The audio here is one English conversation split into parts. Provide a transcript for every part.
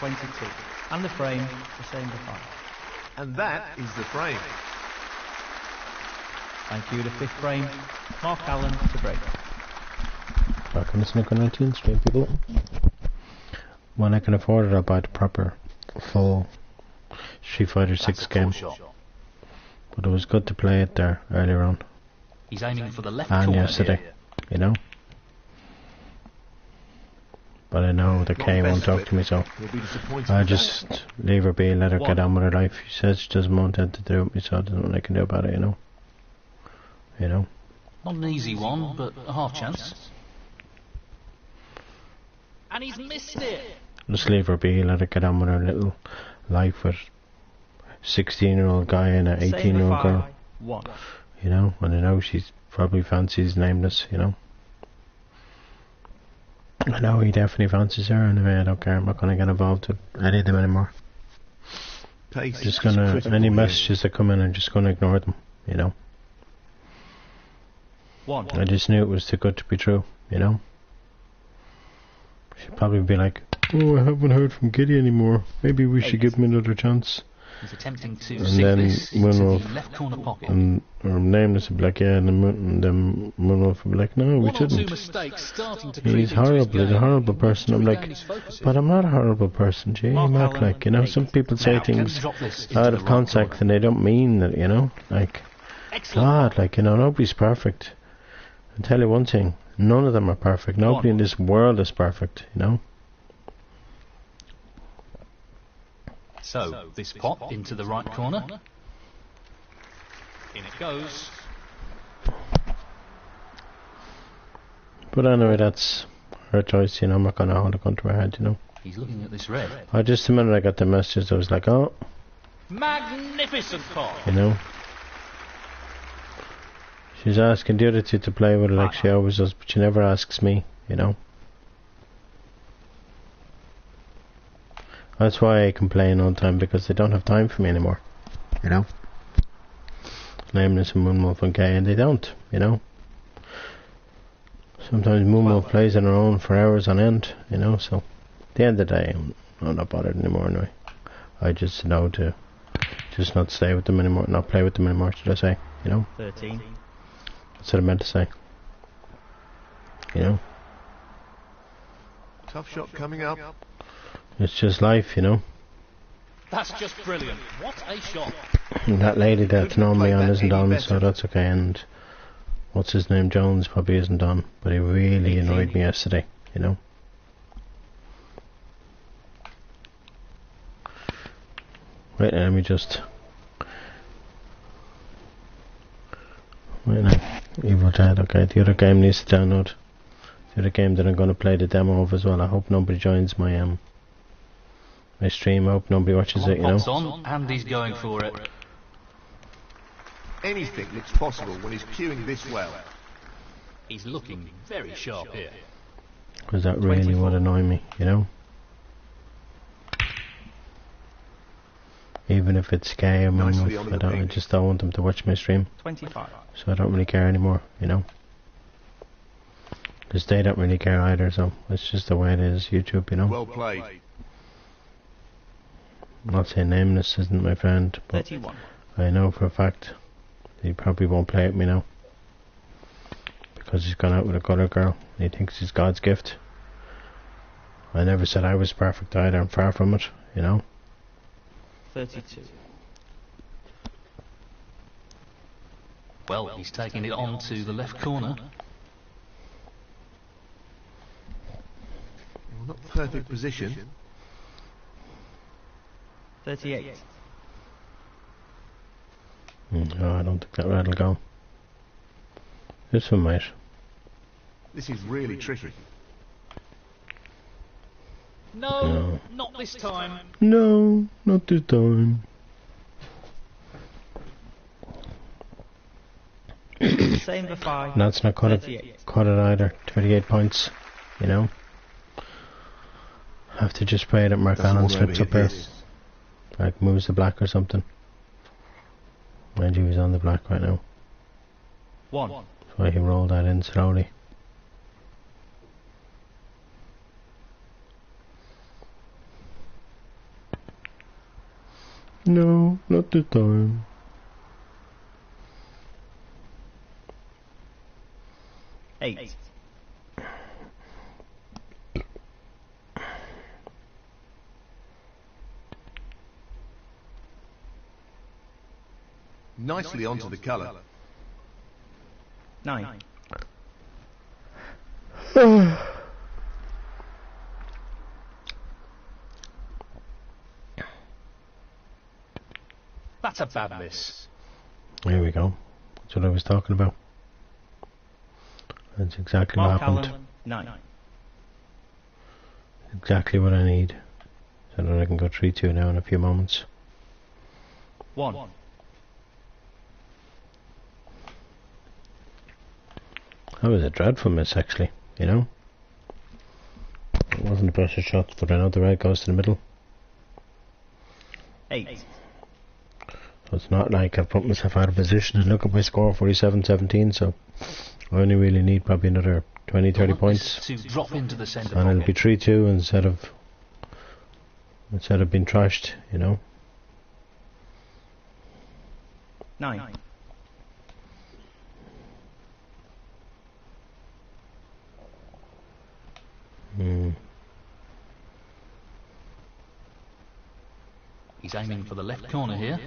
22. And the frame, the same for 5. And that is the frame. Thank you. The 5th frame, Mark Allen to break. Back on the Snooker19 stream, people. When I can afford it, I'll buy the proper, full Street Fighter 6 game. But it was good to play it there earlier on. He's aiming for the left and corner yesterday, here. you know. But I know the K won't talk to me, so I just leave her be, let her get on with her life. She says she doesn't want anything to do with me, so there's nothing I can do about it, you know. You know. Not an easy one, but a half chance. And he's missed it! Just leave her be, let her get on with her little life with 16-year-old guy and an 18-year-old girl. 1. You know, and I know she's probably fancies Nameless, you know. I know he definitely fancies her anyway, I don't care, I'm not going to get involved with any of them anymore. Just gonna, any messages that come in, I'm just going to ignore them, you know. 1. I just knew it was too good to be true, you know. She'd probably be like, oh, I haven't heard from Giddy anymore, maybe we should give him another chance. He's attempting to And sink then this into the Moonwolf left corner pocket. and or Nameless would be like, yeah, and then Moonwolf would be like, no, we One or two shouldn't. mistakes starting to creep He's into his horrible, he's a game. horrible person. I'm To like, regain his focus but here. I'm not a horrible person, gee, Mark, like, you know, some people say Now, can things you drop this into out the of right context corner? and they don't mean that, you know, like, God, like, you know, nobody's perfect. I'll tell you one thing, none of them are perfect, nobody in this world is perfect, you know. So, this pot into the right corner. In it goes. But anyway, that's her choice, you know, I'm not going to hold a gun to her head, you know. He's looking at this red. Just the minute I got the messages, I was like, oh, Magnificent pot! you know. She's asking the other two to play with her like she always does, but she never asks me, you know. That's why I complain all the time, because they don't have time for me anymore, you know. Nameless and Moonwolf and Kay, and they don't, you know. Sometimes Moonwolf plays on her own for hours on end, you know, so at the end of the day, I'm not bothered anymore anyway. I just know to just not stay with them anymore, not play with them anymore, should I say, you know. 13. That's what I meant to say, you know. Tough shot coming up. It's just life, you know. That's just brilliant. What a shot. And that lady that's normally on isn't on, so that's okay. And what's his name, Jones, probably isn't on, but he really annoyed me yesterday, you know. Wait, let me just... Wait now, Evil Dead, okay, the other game needs to download. The other game that I'm going to play the demo of as well. I hope nobody joins my my stream. I hope nobody watches it, you know. Pops on, and he's going for it. Anything looks possible when he's cueing this well. He's looking very sharp here. Because that really would annoy me, you know. Even if it's gay or Moonwolf, I just don't want them to watch my stream. 25. So I don't really care anymore, you know. Because they don't really care either, so it's just the way it is, YouTube, you know. Well played. I'm not saying Nameless isn't my friend, but 31. I know for a fact he probably won't play with me now. Because he's gone out with a colour girl, and he thinks he's God's gift. I never said I was perfect either, I'm far from it, you know. 32. Well, he's taking it on to the left corner. Well, not perfect position. 38. No, I don't think that red will go. This one might. This is really tricky. No, not this time. No, not this time. Same for 5. No, it's not cut it either. 38 points, you know. Have to just pray that Mark Allen slips up here. Like moves the black or something. Mind you, he's on the black right now. 1. That's why he rolled that in slowly. No, not this time. Eight. Nicely onto the colour. 9. That's a bad miss. Here we go. That's what I was talking about. That's exactly what Mark happened. Allen, 9. Exactly what I need. So that I can go 3-2 now in a few moments. 1. That was a dreadful miss, actually, you know? It wasn't the best of shots, but I know the red goes to the middle. 8. So it's not like I've put myself out of position, and look at my score, 47-17, so I only really need probably another 20-30 points. To drop into the centre And it'll be pocket. 3-2 instead of being trashed, you know? 9. He's aiming for the left corner here.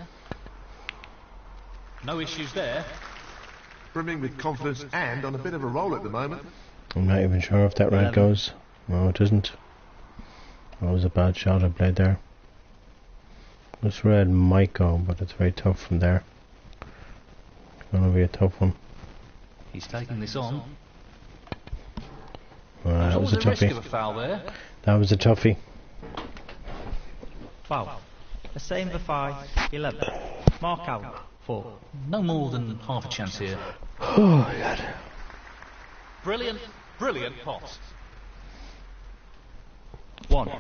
No issues there. Brimming with confidence and on a bit of a roll at the moment. I'm not even sure if that red 11. goes. No, it doesn't. That was a bad shot I played there. This red might go, but it's very tough from there. It's going to be a tough one. He's taking this on. That was a Always a risk of a toughie. foul there. That was a toughie. 12. The same for 5. 11. Mark Allen, 4. No more than half a chance here. Oh, God. Brilliant, brilliant pot. 1.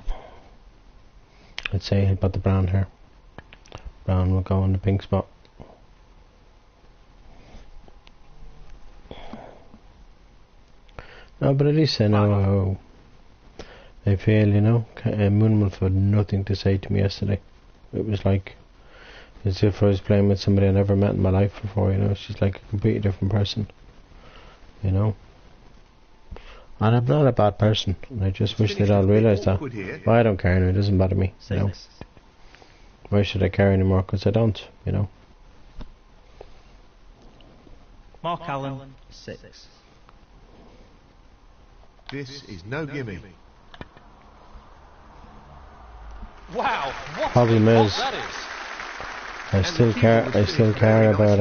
I'd say he'd put the brown here. Brown will go on the pink spot. No, but at least I know how they feel, you know. Moonwolf had nothing to say to me yesterday. It was like as if I was playing with somebody I never met in my life before, you know. She's like a completely different person, you know. And I'm not a bad person, and I just wish they'd all realise that. Well, I don't care anyway, it doesn't bother me, you know. 6. Why should I care anymore? Because I don't, you know. Mark Allen, 6. This is no gimme. Wow, what Problem a pot is, that is. I still care about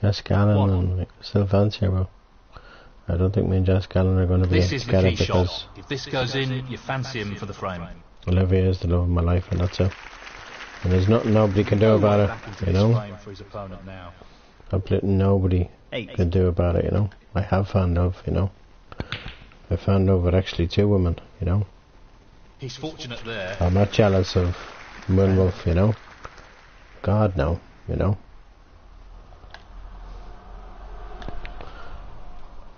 Jessica Allen, and I still fancy her, but I don't think me and Jessica Allen are going to be This able is to the get key it because shot. If this goes in, you fancy him for the frame. Olivia is the love of my life, and that's it. And there's nothing nobody can do No way about back into it, you this know. frame for his opponent now. Absolutely nobody 8. can do about it, you know. I have found love, you know. I found love with actually 2 women, you know. He's fortunate there. I'm not jealous of Moonwolf, you know. God, no, you know.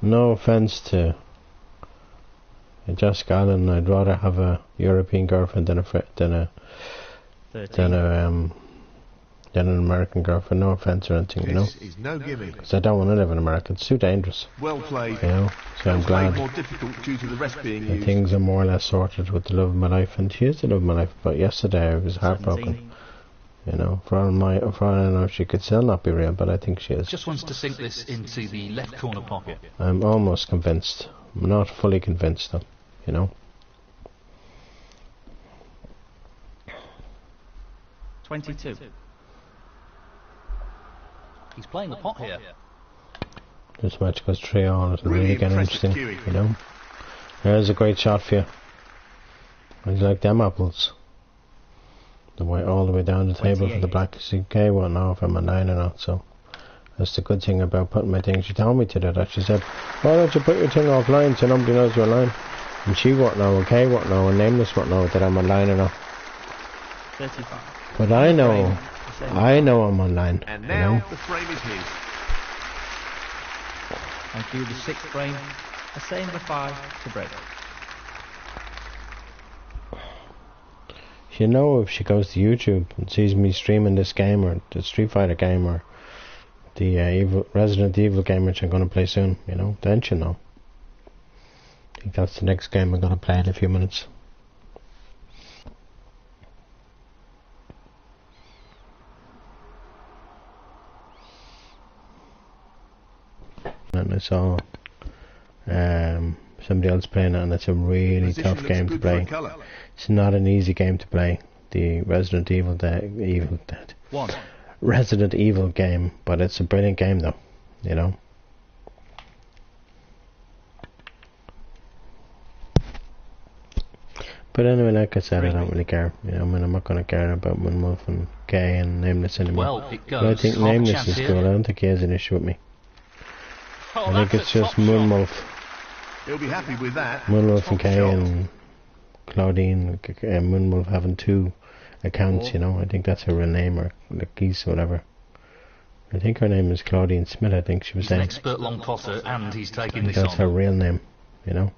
No offense to Jessica Allen, I'd rather have a European girlfriend than a 13. than an American girlfriend. No offense or anything, you know. This is no gimme. Because I don't want to live in America. It's too dangerous, Well played. you know. So I'm Made glad more difficult due to the rest being that used. things are more or less sorted with the love of my life, and she is the love of my life. But yesterday I was heartbroken, 17. you know. For all I know, she could still not be real, but I think she is. Just wants to sink this into the left corner pocket. I'm almost convinced. I'm not fully convinced though, you know. 22. He's playing the pot here. This match goes 3-all, it'll Really really get impressive interesting, queuing. you know. There's a great shot for you. I like them apples. The way all the way down the table for the 28. black. CK won't know if I'm a 9 or not, so that's the good thing about putting my thing. She told me to do that. She said, why don't you put your thing offline so nobody knows you're online? And she won't know, and Kay won't know, and Nameless won't know that I'm online or not. 35. But I know, The same. I know I'm online, And you now know. the frame is his. Thank you. The 6th frame. The same for 5 to break. You know, if she goes to YouTube and sees me streaming this game or the Street Fighter game or the Resident Evil game which I'm going to play soon, you know, then she'll know. I think that's the next game I'm going to play in a few minutes. And I saw somebody else playing it, and it's a really tough game to play. It's not an easy game to play, the Resident Evil Resident Evil game, but it's a brilliant game though, you know. But anyway, like I said, I don't really care. You know, I mean, I'm not going to care about Moonwolf and Kay and Nameless anymore. Well, it goes. But I think Nameless is cool. I don't think he has an issue with me. I think it's just Moonwolf. He'll be happy with that. Moonwolf and Kay and Claudine and Moonwolf having two accounts, you know. I think that's her real name, or like Geese or whatever. I think her name is Claudine Smith, I think she was saying. He's an expert long potter, and he's taking this that's on. her real name, you know.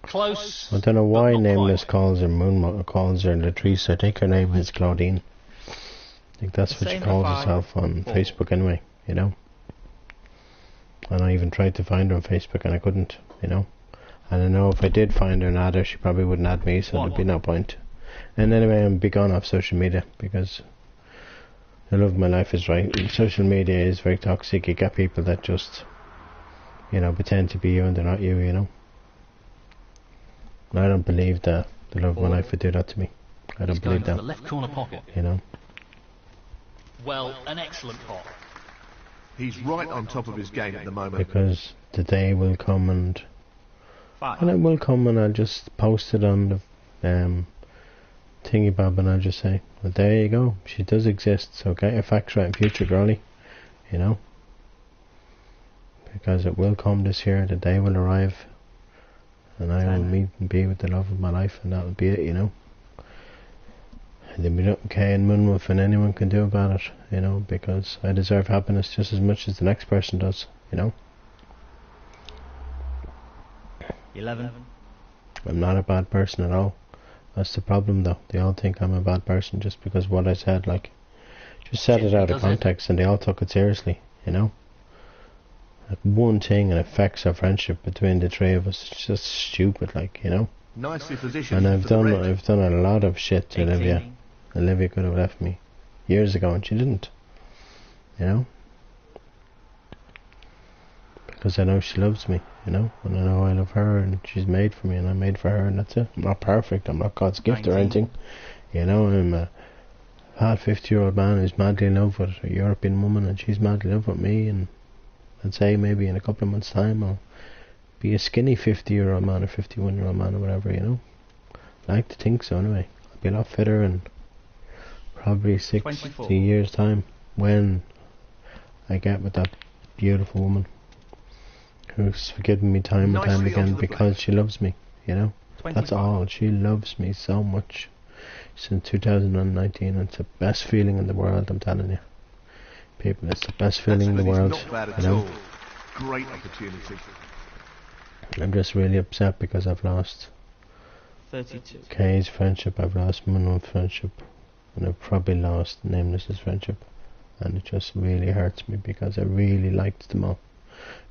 Close. I don't know why Nameless quite. calls her calls her Latrice. I think her name is Claudine. I think that's what she calls herself on Facebook anyway, you know. And I even tried to find her on Facebook and I couldn't, you know. And I know if I did find her and add her, she probably wouldn't add me, so there'd be no point. And anyway, I'm big on off social media because the love of my life is right. Social media is very toxic. You get people that just, you know, pretend to be you and they're not you, you know. I don't believe that the love of my life would do that to me. I don't believe that. The left corner pocket. You know. Well, an excellent pot. He's right on top of his game at the moment. Because the day will come and it will come and I'll just post it on the thingy bob and I'll just say, well, there you go, she does exist, so get your facts right in future, girlie, you know, because it will come this year, the day will arrive and I will meet and be with the love of my life, and that'll be it, you know. And there'll be nothing Kay and Moonwolf and anyone can do about it, you know, because I deserve happiness just as much as the next person does, you know. 11. I'm not a bad person at all. That's the problem though. They all think I'm a bad person just because of what I said, like, just said it out of context and they all took it seriously, you know. Like, one thing and affects our friendship between the three of us. It's just stupid, like, you know. Nicely positioned. And I've done a lot of shit to Olivia. Olivia could have left me years ago and she didn't, you know. Because I know she loves me, you know, and I know I love her and she's made for me and I'm made for her, and that's it. I'm not perfect, I'm not God's gift or anything, you know. I'm a hot 50-year-old man who's madly in love with a European woman and she's madly in love with me, and I'd say maybe in a couple of months' time I'll be a skinny 50-year-old man or 51-year-old man or whatever, you know. I like to think so anyway. I'll be a lot fitter in probably 60 years' time when I get with that beautiful woman who's forgiven me time and time again because she loves me, you know. That's all. She loves me so much since 2019, and it's the best feeling in the world, I'm telling you. People, it's the best feeling in the world, you know. Great opportunity. I'm just really upset because I've lost 32. Kay's friendship, I've lost Moonwolf's friendship, and I've probably lost Nameless's friendship, and it just really hurts me because I really liked them all.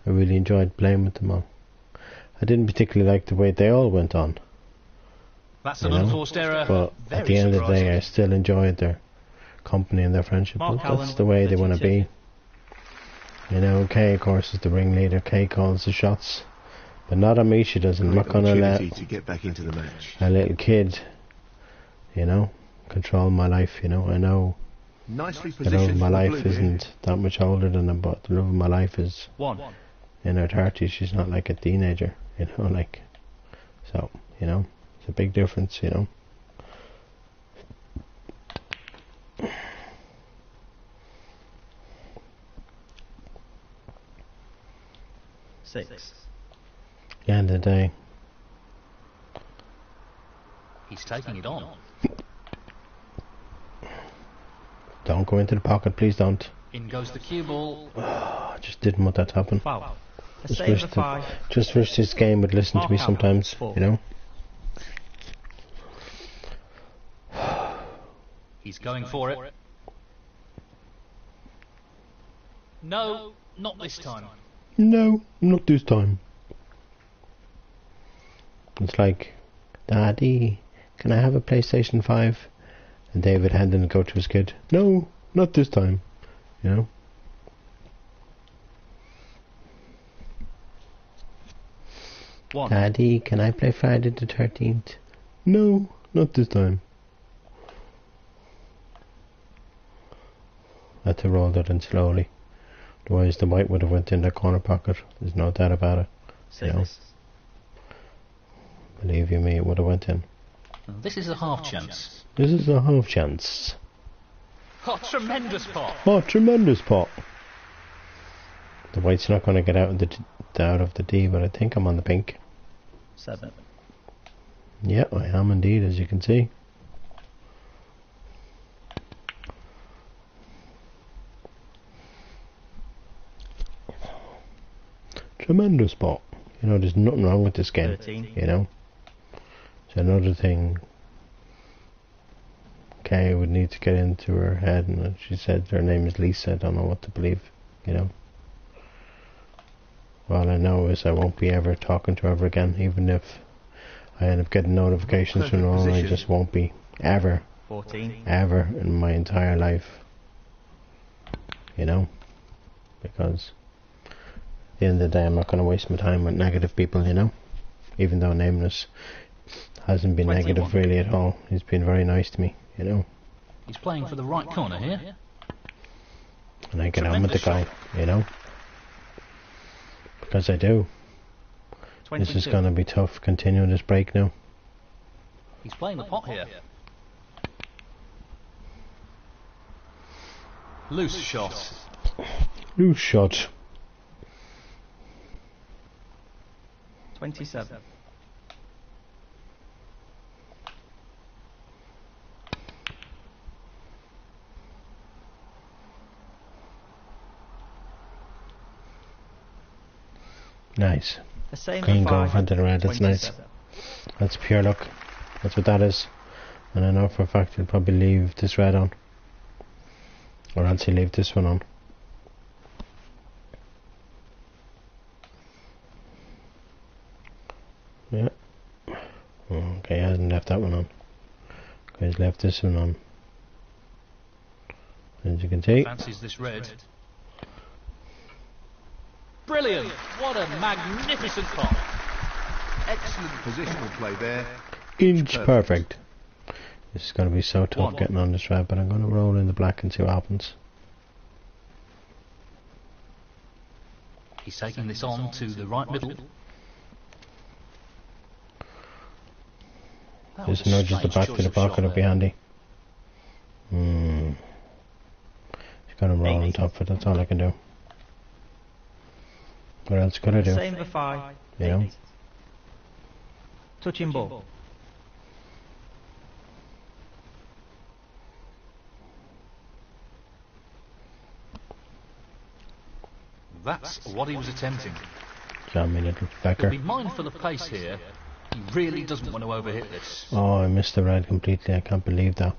I really enjoyed playing with them all. I didn't particularly like the way they all went on. That's an unforced error. But at the end of the day, I still enjoyed their company and their friendship. But that's the way they want to be. You know, Kay, of course, is the ringleader. Kay calls the shots. But not on me, she doesn't. I'm not going to let to get back into the match. A little kid, you know, control my life, you know. I know Nicely the love of positioned. my life isn't that much older than them, but the love of my life is 1. in her 30s. She's not like a teenager, you know, like, so, you know, it's a big difference, you know. Six. The end of the day. He's taking it on. Don't go into the pocket, please don't. In goes the cue ball. I just didn't want that to happen. Foul. Just wish this game would listen to me sometimes, you know. He's going for it. No, not this time. No, not this time. It's like, Daddy, can I have a PlayStation 5? And David Hendon would go to his kid, no, not this time. You know? One. Daddy, can I play Friday the 13th? No, not this time. I had to roll that in slowly. Otherwise the white would have went in the corner pocket. There's no doubt about it. You know? Believe you me, it would have went in. This is a half chance. This is a half chance. Oh, tremendous pot. Oh, tremendous pot. The white's not going to get out of the D, but I think I'm on the pink. 7. Yeah, I am indeed, as you can see. Tremendous pot. You know, there's nothing wrong with this game. 13. You know. It's another thing Kay would need to get into her head, and she said her name is Lisa. I don't know what to believe. You know. All I know is I won't be ever talking to her ever again, even if I end up getting notifications from her on. I just won't be ever 14. ever in my entire life, you know, because at the end of the day I'm not going to waste my time with negative people, you know, even though Nameless hasn't been 21. negative really at all. He's been very nice to me, you know, He's playing for the right corner here. and I get on with the guy, you know, because I do. 22. This is going to be tough continuing this break now. He's playing the pot here. Loose shot. Loose shot. 27. Nice. The same Green for go 5. in front of the red, that's nice. 27. That's pure luck. That's what that is. And I know for a fact he'll probably leave this red on. Or else he'll leave this one on. Yeah. Okay, he hasn't left that one on. Okay, he's left this one on. As you can see. Fancies this red. Brilliant! What a magnificent pot. Excellent positional play there. Inch perfect. This is going to be so tough One. getting on this red, but I'm going to roll in the black and see what happens. He's taking this on to the right middle. That was Just a nudges the strange back choice to the of shot pocket, it'll be there. handy. He's got him roll on top of it, that's all I can do. What else could I do? Same for 5. You know? 8. Touching ball. That's what he was attempting. Jammy little But fecker. be mindful of pace here. He really doesn't want to overhit this. Oh, I missed the red completely, I can't believe that.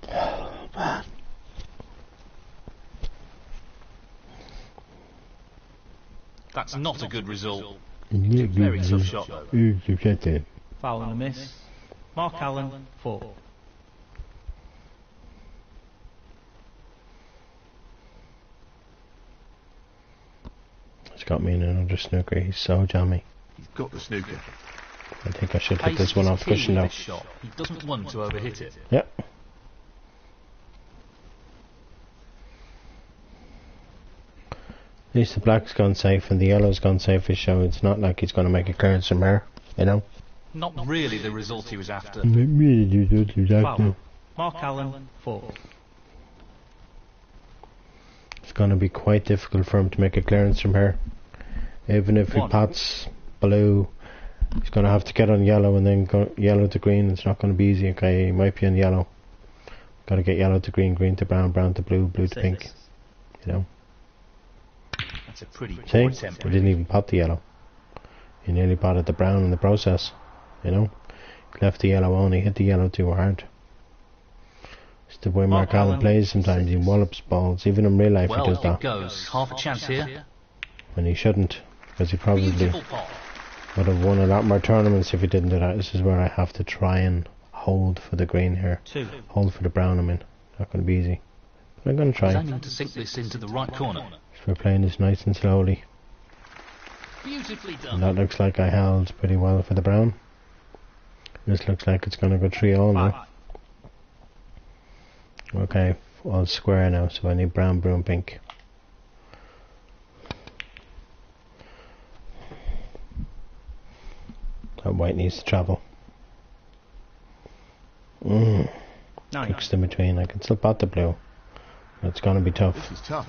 Man. That's not a good result. Very tough shot though. Foul and a miss. Mark Allen, 4. It's got me in another snooker, he's so jammy. He's got the snooker. I think I should hit Pace this one is off key cushion with now. this shot. He doesn't want to overhit it. Yep. At least the black's gone safe and the yellow's gone safe, so it's not like he's going to make a clearance from here, you know? Not really the result he was after. Foul. Mark Allen, 4. It's going to be quite difficult for him to make a clearance from here. Even if he One. pots blue, he's going to have to get on yellow and then go yellow to green. It's not going to be easy, okay? He might be on yellow. Got to get yellow to green, green to brown, brown to blue, blue to pink, 6. you know? That's a pretty See? poor attempt. He didn't even pot the yellow. He nearly potted the brown in the process, you know? left the yellow on. He hit the yellow too hard. It's the way Mark Allen plays sometimes. He wallops balls. Even in real life he does that. Goes. Half a chance here. And he shouldn't, because he probably would have won a lot more tournaments if he didn't do that. This is where I have to try and hold for the green here. Hold for the brown, I mean. Not going to be easy. But I'm going to try. He's aiming to sink this into the right corner. So we're playing this nice and slowly. Beautifully done. And that looks like I held pretty well for the brown. This looks like it's going to go 3-all now. Okay, all square now, so I need brown, blue and pink. That white needs to travel. Mixed in between. I can still pot the blue. It's going to be tough. This is tough.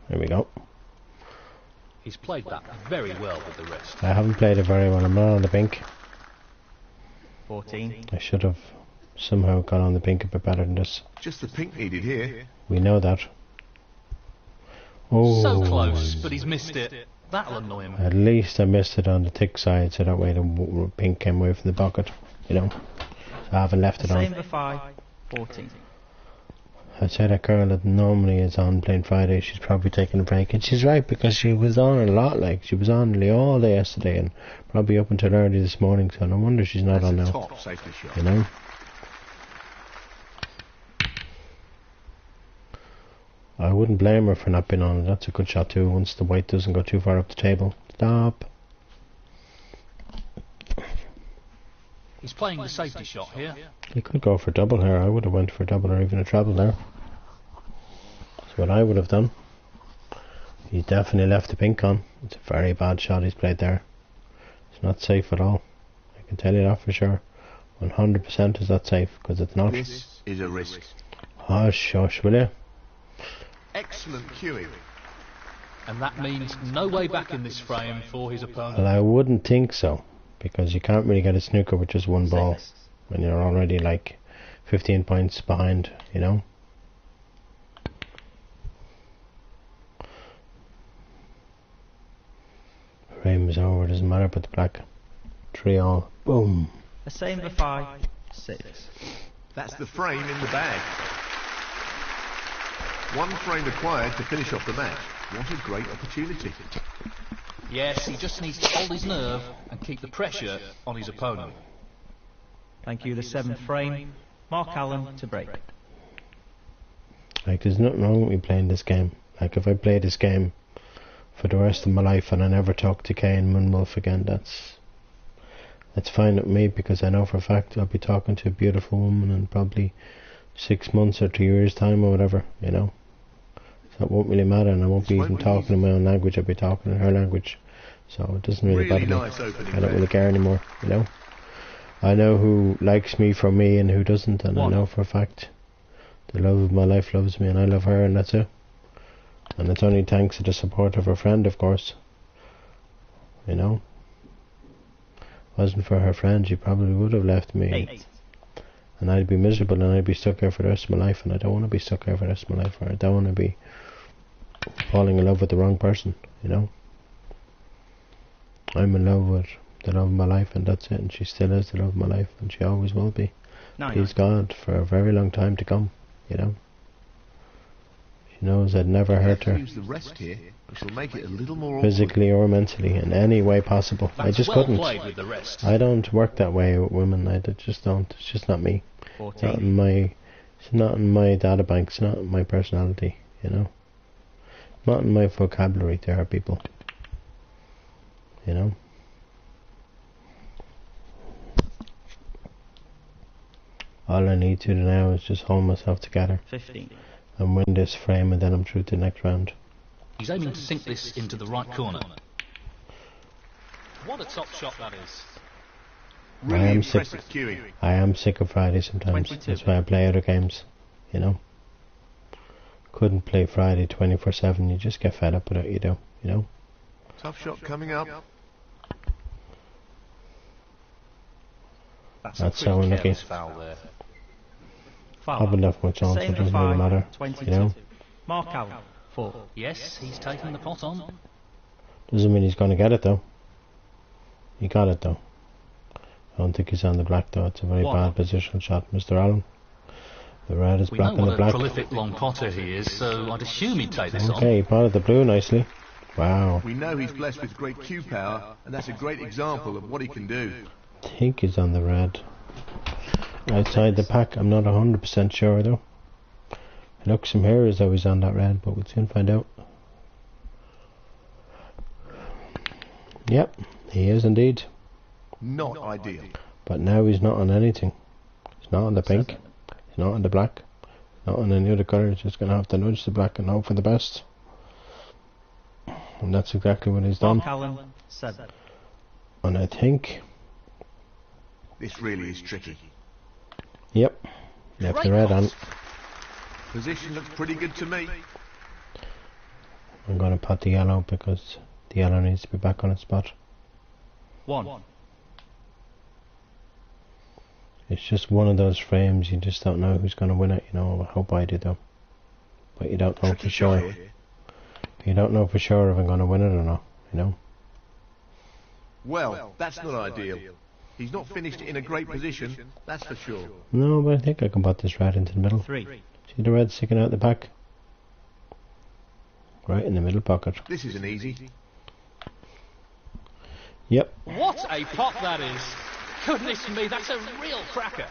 There we go. He's played that very well with the rest. I haven't played it very well. I'm not on the pink. 14. I should have somehow got on the pink a bit better than this. Just the pink needed here. We know that. Oh, so close, but he's missed it. That'll annoy him. At least I missed it on the thick side, so that way the pink came away from the pocket. You know, so I haven't left it on. Same for 5. 14. I'd say that girl that normally is on playing Friday, she's probably taking a break, and she's right, because she was on a lot. Like, she was on nearly all day yesterday and probably up until early this morning, so no wonder she's not on now. Top safety shot. You know, I wouldn't blame her for not being on it. That's a good shot too, once the white doesn't go too far up the table. Stop. He's playing the safety shot here. You could go for double here. I would have went for double or even a treble there. That's what I would have done. He definitely left the pink on. It's a very bad shot he's played there. It's not safe at all. I can tell you that for sure. 100% is not safe, because it's not. This is a risk. Hush, shush, will you? Excellent cueing. And that means no way back in this frame for his opponent. Well, I wouldn't think so, because you can't really get a snooker with just one ball when you're already like 15 points behind, you know. Frame is over, doesn't matter but the black. 3-all. Boom. The same for 5. 6. That's the frame in the bag. One frame required to finish off the match. What a great opportunity. Yes, he just needs to hold his nerve and keep the pressure on his opponent. Thank you, the 7th frame. Mark Allen to break. Like, there's nothing wrong with me playing this game. Like, if I play this game for the rest of my life and I never talk to Kay and Moonwolf again, that's fine with me, because I know for a fact I'll be talking to a beautiful woman in probably 6 months or 2 years time or whatever, you know. So it won't really matter, and I won't be even talking in my own language. I'll be talking in her language, so it doesn't really bother me. I don't really care anymore, you know. I know who likes me for me and who doesn't, and I know for a fact the love of my life loves me and I love her, and that's it. And it's only thanks to the support of her friend, of course, you know. Wasn't for her friend, she probably would have left me. 8. And I'd be miserable, and I'd be stuck here for the rest of my life, and I don't want to be stuck here for the rest of my life, or I don't want to be falling in love with the wrong person, you know. I'm in love with the love of my life, and that's it, and she still is the love of my life, and she always will be. 9. Please God, for a very long time to come, you know. She knows I'd never hurt her, Use the rest here, which will make it a little more physically or mentally, in any way possible. I just couldn't. With the rest. I don't work that way with women. I just don't. It's just not me. 14. It's not in my data bank. It's not in my personality, you know. Not in my vocabulary. There are people, you know. All I need to do now is just hold myself together 15. and win this frame, and then I'm through to the next round. He's aiming to sink this into the right corner. What a top shot that is. really I am impressive cueing. I am sick of Friday sometimes. 22. That's why I play other games, you know. Couldn't play Friday 24/7. You just get fed up with it, you know. Tough shot coming up. That's so unlucky. Foul there. I haven't left much on, so it doesn't really matter, 22. you know. Mark Allen 4. Yes, he's taken the pot on. Doesn't mean he's going to get it though. He got it though. I don't think he's on the black though. It's a very bad positional shot, Mr. Allen. The red is We black know on what the a black. prolific long potter he is, so I'd assume he'd take this on. Okay, he potted the blue nicely. Wow. We know he's blessed with great cue power, and that's a great example of what he can do. I think he's on the red. Outside the pack, I'm not 100% sure though. It looks from here as though he's on that red, but we'll soon find out. Yep, he is indeed. Not ideal. But now he's not on anything. He's not on the pink. He's not on the black. He's not on any other colour. He's just going to have to nudge the black and hope for the best. And that's exactly what he's done. And I think... This really is tricky. Yep. Left the red on. Position looks pretty good to me. I'm going to pot the yellow because the yellow needs to be back on its spot. 1. It's just one of those frames, you just don't know who's going to win it, you know. I hope I do though. But you don't know for sure. You don't know for sure if I'm going to win it or not, you know. Well, that's not ideal. He's not finished in a great position, that's for sure. No, but I think I can pot this red into the middle. 3. See the red sticking out the back? Right in the middle pocket. This isn't easy. Yep. What a pot that is! Goodness me, that's a real cracker.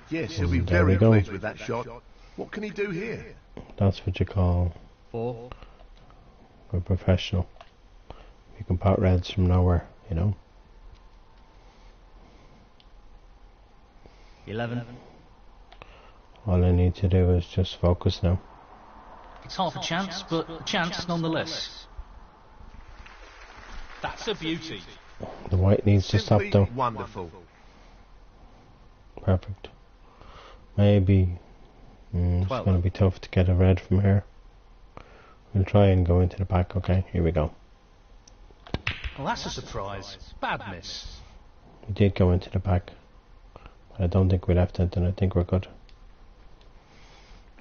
Yes, he'll be There we very go. pleased with that shot. What can he do here? That's what you call 4. a professional. You can pot reds from nowhere, you know. 11. All I need to do is just focus now. It's half a chance, but a chance nonetheless. That's a beauty. The white needs to stop Simply though. wonderful. Perfect. Maybe it's going to be tough to get a red from here. We'll try and go into the pack. Okay, here we go. Well, that's a surprise. Bad miss. We did go into the pack. But I don't think we left it, and I think we're good.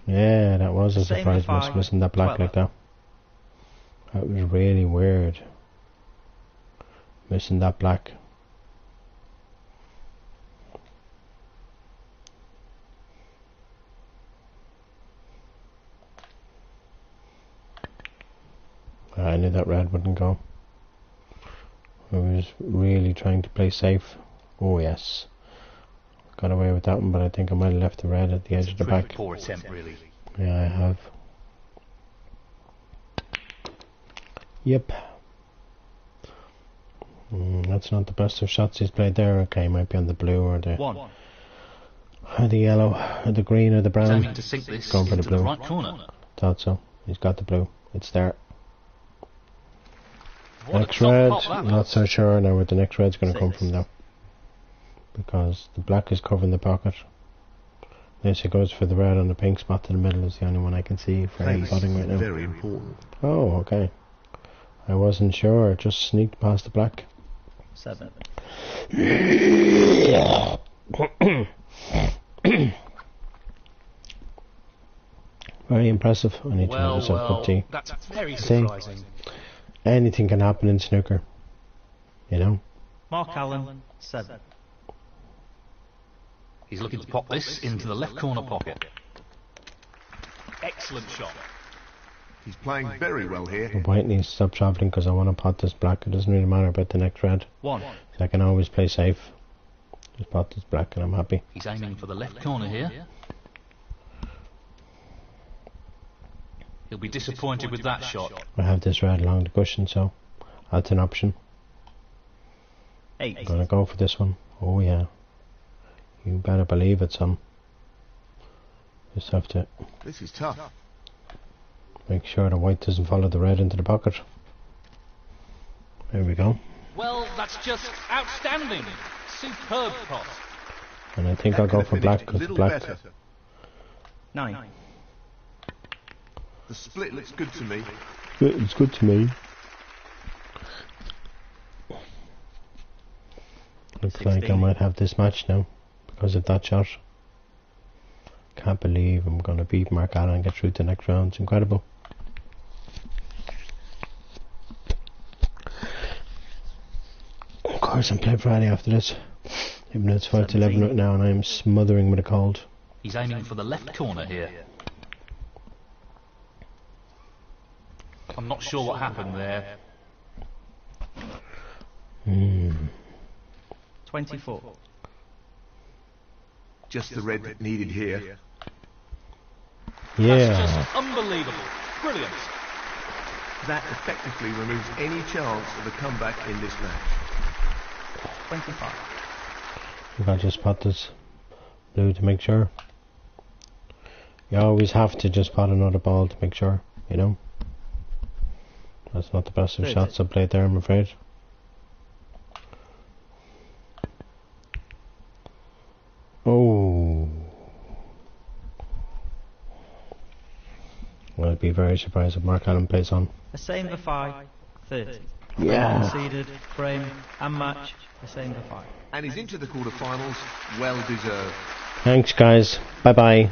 Yeah, that was a surprise miss, missing that black like that. That was really weird. Missing that black. I knew that red wouldn't go. I was really trying to play safe. Oh yes. Got away with that one, but I think I might have left the red at the edge of the back. Poor attempt, really. Yeah, I have. Yep. That's not the best of shots he's played there. Okay, might be on the blue or the yellow, or the green or the brown. Aiming to sink this Going for the into blue. the right corner. Thought so. He's got the blue. It's there. What a Next top red, pot that not was. so sure now where the next red's going to come from though. Because the black is covering the pocket. Unless he goes for the red on the pink spot to the middle is the only one I can see for him potting right now. Very important. Oh, okay. I wasn't sure. It just sneaked past the black. 7. Very impressive. I need to have myself a cup of tea. That's very surprising. Anything can happen in snooker. You know? Mark Allen, 7. He's looking to pop this into the left corner pocket. Excellent shot. He's playing very well here. The white needs to stop travelling because I want to pot this black. It doesn't really matter about the next red. 1. So I can always play safe. Just pot this black and I'm happy. He's aiming for the left corner here. He'll be disappointed with that shot. I have this red along the cushion, so that's an option. 8. I'm gonna go for this one. Oh yeah. You better believe it, son. Just have to This is tough. make sure the white doesn't follow the red into the pocket. There we go. Well, that's just outstanding. Superb pot. And I think I'll go for black because black. 9. The split looks good to me. It's good to me. Looks like I might have this match now because of that shot. Can't believe I'm going to beat Mark Allen and get through to the next round. It's incredible. Of course, I'm playing Friday after this. Even though it's 5 to 11 right now and I am smothering with a cold. He's aiming for the left corner here. I'm not sure what happened there. 24. Just the red needed here. Yeah. That's just unbelievable. Brilliant. That effectively removes any chance of a comeback in this match. 25. You can't just pot this blue to make sure. You always have to just pot another ball to make sure, you know. That's not the best of shots I've played there, I'm afraid. Oh. Well, I'd be very surprised if Mark Allen plays on. A same for 5. 30. Yeah. Conceded, frame, and match. A same for 5. And he's into the quarterfinals, well deserved. Thanks, guys. Bye bye.